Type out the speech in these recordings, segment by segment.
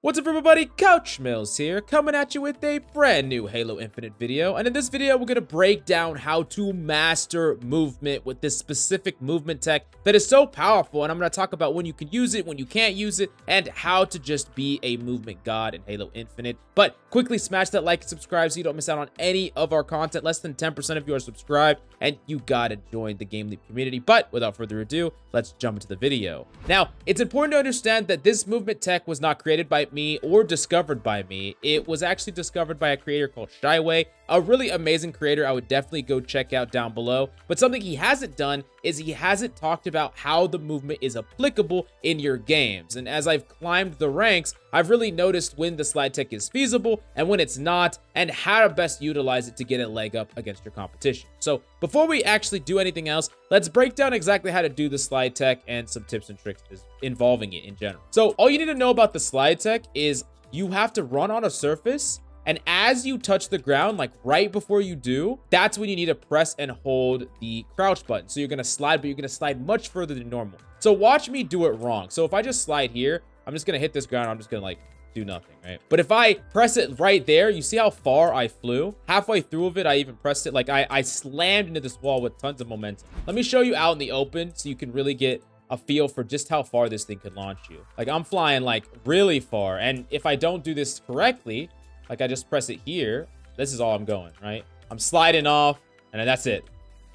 What's up everybody, Couch Mills here, coming at you with a brand new Halo Infinite video. And in this video, we're going to break down how to master movement with this specific movement tech that is so powerful. And I'm going to talk about when you can use it, when you can't use it, and how to just be a movement god in Halo Infinite. But quickly smash that like and subscribe so you don't miss out on any of our content. Less than 10% of you are subscribed, and you got to join the GameLeap community. But without further ado, let's jump into the video. Now, it's important to understand that this movement tech was not created by me or discovered by me. It was actually discovered by a creator called Shyway, a really amazing creator I would definitely go check out down below. But something he hasn't done is he hasn't talked about how the movement is applicable in your games. And as I've climbed the ranks, I've really noticed when the slide tech is feasible and when it's not, and how to best utilize it to get a leg up against your competition. So before we actually do anything else, let's break down exactly how to do the slide tech and some tips and tricks involving it in general. So all you need to know about the slide tech is you have to run on a surface, and as you touch the ground, like right before you do, that's when you need to press and hold the crouch button. So you're gonna slide, but you're gonna slide much further than normal. So watch me do it wrong. So if I just slide here, I'm just gonna hit this ground, I'm just gonna like do nothing, right? But if I press it right there, you see how far I flew? Halfway through of it, I even pressed it. Like I slammed into this wall with tons of momentum. Let me show you out in the open so you can really get a feel for just how far this thing could launch you. Like I'm flying like really far. And if I don't do this correctly, like I just press it here, this is all I'm going, right? I'm sliding off and then that's it,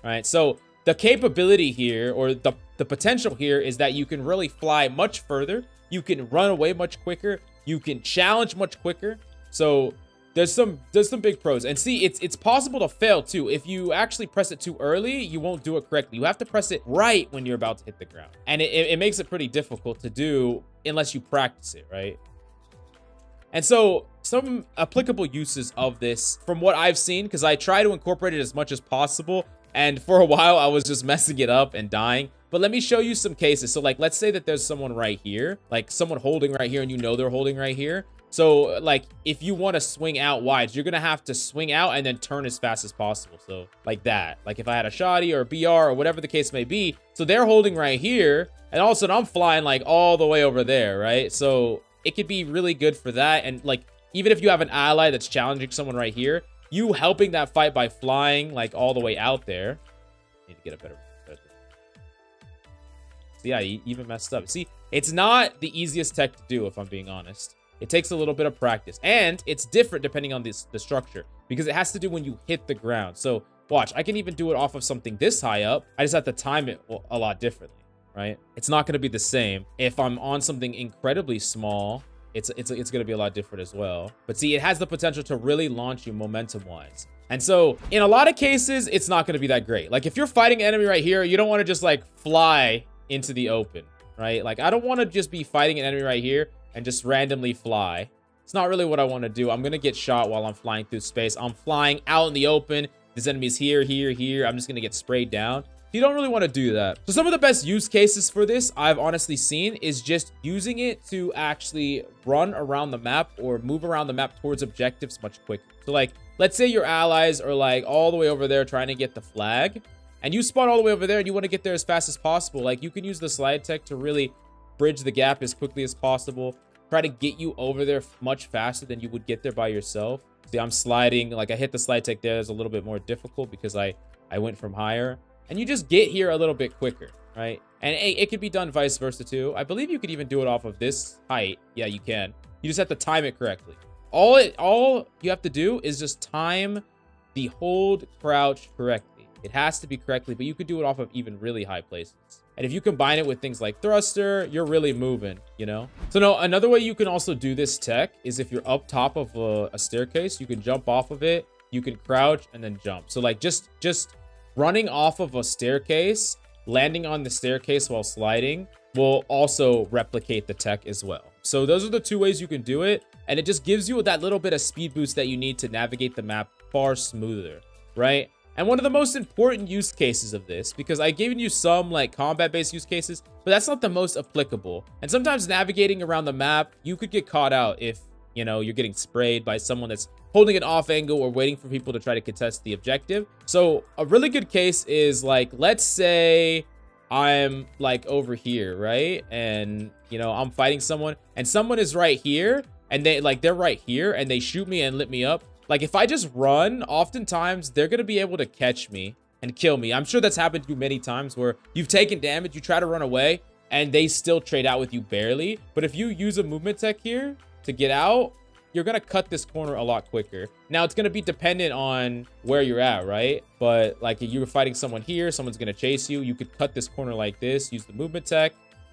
right? So the capability here, or the potential here, is that you can really fly much further. You can run away much quicker. You can challenge much quicker. So there's some big pros. And see, it's possible to fail too. If you actually press it too early, you won't do it correctly. You have to press it right when you're about to hit the ground. And it makes it pretty difficult to do unless you practice it, right? And so some applicable uses of this from what I've seen, because I try to incorporate it as much as possible. And for a while, I was just messing it up and dying. But let me show you some cases. So like, let's say that there's someone right here, like someone holding right here, and you know they're holding right here. So like, if you want to swing out wide, you're going to have to swing out and then turn as fast as possible. So like that, like if I had a shotty or a BR or whatever the case may be. So they're holding right here, and all of a sudden I'm flying like all the way over there, right? So it could be really good for that. And like, even if you have an ally that's challenging someone right here, you helping that fight by flying like all the way out there. Need to get a better. See, I even messed up. See, it's not the easiest tech to do, if I'm being honest. It takes a little bit of practice, and it's different depending on the structure, because it has to do when you hit the ground. So watch, I can even do it off of something this high up. I just have to time it a lot differently, right? It's not going to be the same. If I'm on something incredibly small, it's going to be a lot different as well. But see, it has the potential to really launch you momentum-wise. And so in a lot of cases, it's not going to be that great. Like if you're fighting an enemy right here, you don't want to just like fly into the open, right? Like I don't want to just be fighting an enemy right here and just randomly fly. It's not really what I want to do. I'm going to get shot while I'm flying through space. I'm flying out in the open. This enemy's here, here, here. I'm just going to get sprayed down. You don't really want to do that. So some of the best use cases for this I've honestly seen is just using it to actually run around the map or move around the map towards objectives much quicker. So like, let's say your allies are like all the way over there trying to get the flag, and you spawn all the way over there and you want to get there as fast as possible. Like you can use the slide tech to really bridge the gap as quickly as possible. Try to get you over there much faster than you would get there by yourself. See, I'm sliding, like I hit the slide tech there. It's a little bit more difficult because I went from higher. And you just get here a little bit quicker, right? And it could be done vice versa too. I believe you could even do it off of this height. Yeah, you can. You just have to time it correctly. All you have to do is just time the hold crouch correctly. It has to be correctly, but you could do it off of even really high places. And if you combine it with things like thruster, you're really moving, you know? So no, another way you can also do this tech is if you're up top of a staircase, you can jump off of it, you can crouch and then jump. So like just running off of a staircase, landing on the staircase while sliding will also replicate the tech as well. So those are the two ways you can do it. And it just gives you that little bit of speed boost that you need to navigate the map far smoother, right? And one of the most important use cases of this, because I've given you some like combat-based use cases, but that's not the most applicable. And sometimes navigating around the map, you could get caught out if, you know, you're getting sprayed by someone that's holding an off angle or waiting for people to try to contest the objective. So a really good case is like, let's say I'm like over here, right? And, you know, I'm fighting someone and someone is right here. and they're right here and they shoot me and lit me up, like if I just run, oftentimes they're gonna be able to catch me and kill me. I'm sure that's happened to you many times where you've taken damage, you try to run away, and they still trade out with you barely. But if you use a movement tech here to get out, you're gonna cut this corner a lot quicker. Now it's gonna be dependent on where you're at, right? But like if you're fighting someone here, someone's gonna chase you, you could cut this corner like this, use the movement tech,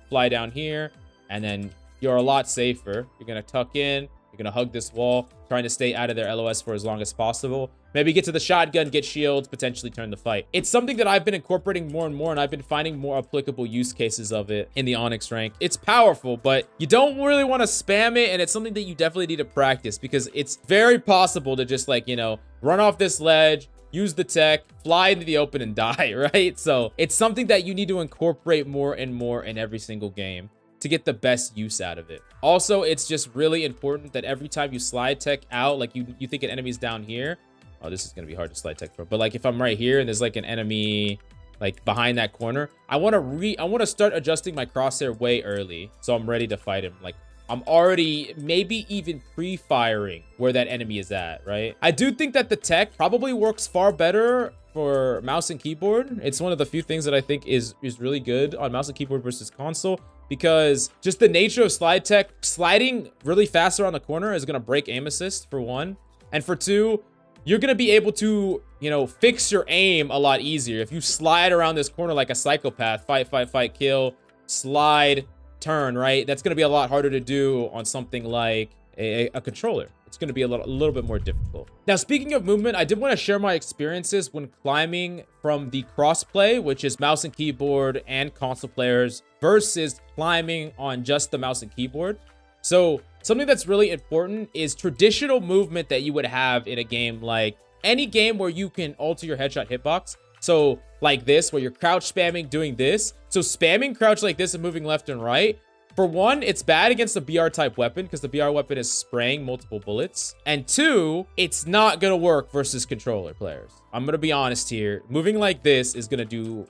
fly down here, and then you're a lot safer. You're gonna tuck in, you're gonna hug this wall, trying to stay out of their LOS for as long as possible. Maybe get to the shotgun, get shields, potentially turn the fight. It's something that I've been incorporating more and more, and I've been finding more applicable use cases of it in the Onyx rank. It's powerful, but you don't really want to spam it, and it's something that you definitely need to practice because it's very possible to just like, you know, run off this ledge, use the tech, fly into the open and die, right? So it's something that you need to incorporate more and more in every single game to get the best use out of it. Also, it's just really important that every time you slide tech out, like you think an enemy's down here. Oh, this is gonna be hard to slide tech from. But like if I'm right here and there's like an enemy like behind that corner, I wanna start adjusting my crosshair way early so I'm ready to fight him. Like I'm already maybe even pre-firing where that enemy is at, right? I do think that the tech probably works far better for mouse and keyboard. It's one of the few things that I think is really good on mouse and keyboard versus console, because just the nature of slide tech, sliding really fast around the corner is gonna break aim assist for one. And for two, you're gonna be able to, you know, fix your aim a lot easier. If you slide around this corner like a psychopath, fight, kill, slide, turn, right? That's gonna be a lot harder to do on something like a controller. It's gonna be a little bit more difficult. Now, speaking of movement, I did want to share my experiences when climbing from the crossplay, which is mouse and keyboard and console players, versus climbing on just the mouse and keyboard. So something that's really important is traditional movement that you would have in a game, like any game where you can alter your headshot hitbox. So like this, where you're crouch spamming, doing this. So spamming crouch like this and moving left and right. For one, it's bad against the BR type weapon because the BR weapon is spraying multiple bullets. And two, it's not gonna work versus controller players. I'm gonna be honest here. Moving like this is gonna do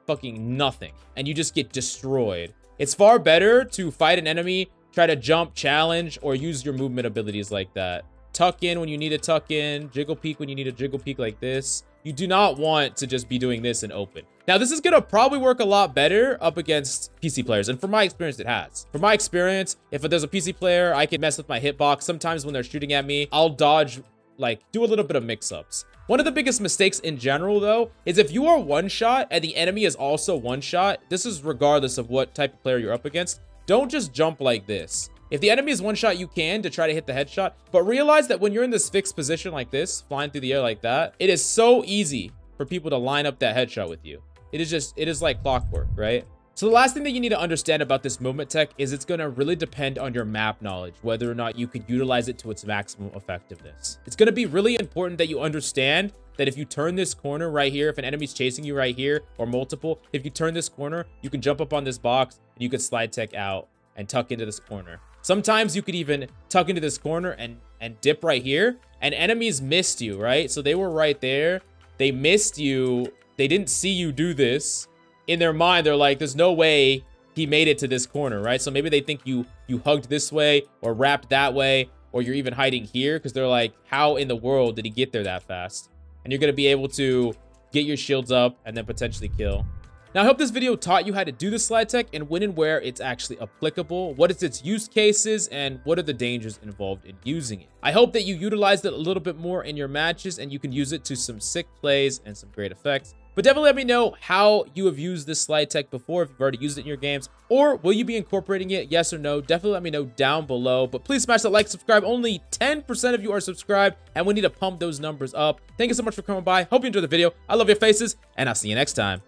fucking nothing and you just get destroyed. It's far better to fight an enemy, try to jump, challenge, or use your movement abilities like that. Tuck in when you need to tuck in, jiggle peek when you need to jiggle peek like this. You do not want to just be doing this in open. Now, this is gonna probably work a lot better up against PC players, and from my experience, it has. From my experience, if there's a PC player, I can mess with my hitbox. Sometimes when they're shooting at me, I'll dodge, like, do a little bit of mix-ups. One of the biggest mistakes in general, though, is if you are one-shot and the enemy is also one-shot, this is regardless of what type of player you're up against, don't just jump like this. If the enemy is one-shot, you can to try to hit the headshot, but realize that when you're in this fixed position like this, flying through the air like that, it is so easy for people to line up that headshot with you. It is like clockwork, right? So the last thing that you need to understand about this movement tech is it's going to really depend on your map knowledge, whether or not you can utilize it to its maximum effectiveness. It's going to be really important that you understand that if you turn this corner right here, if an enemy's chasing you right here or multiple, if you turn this corner, you can jump up on this box and you can slide tech out and tuck into this corner. Sometimes you could even tuck into this corner and dip right here, and enemies missed you, right? So they were right there. They missed you. They didn't see you do this. In their mind, they're like, there's no way he made it to this corner, right? So maybe they think you hugged this way or wrapped that way, or you're even hiding here because they're like, how in the world did he get there that fast? And you're going to be able to get your shields up and then potentially kill. Now, I hope this video taught you how to do the slide tech and when and where it's actually applicable, what is its use cases, and what are the dangers involved in using it. I hope that you utilized it a little bit more in your matches and you can use it to some sick plays and some great effects. But definitely let me know how you have used this slide tech before, if you've already used it in your games, or will you be incorporating it, yes or no? Definitely let me know down below. But please smash that like, subscribe. Only 10% of you are subscribed, and we need to pump those numbers up. Thank you so much for coming by. Hope you enjoyed the video. I love your faces, and I'll see you next time.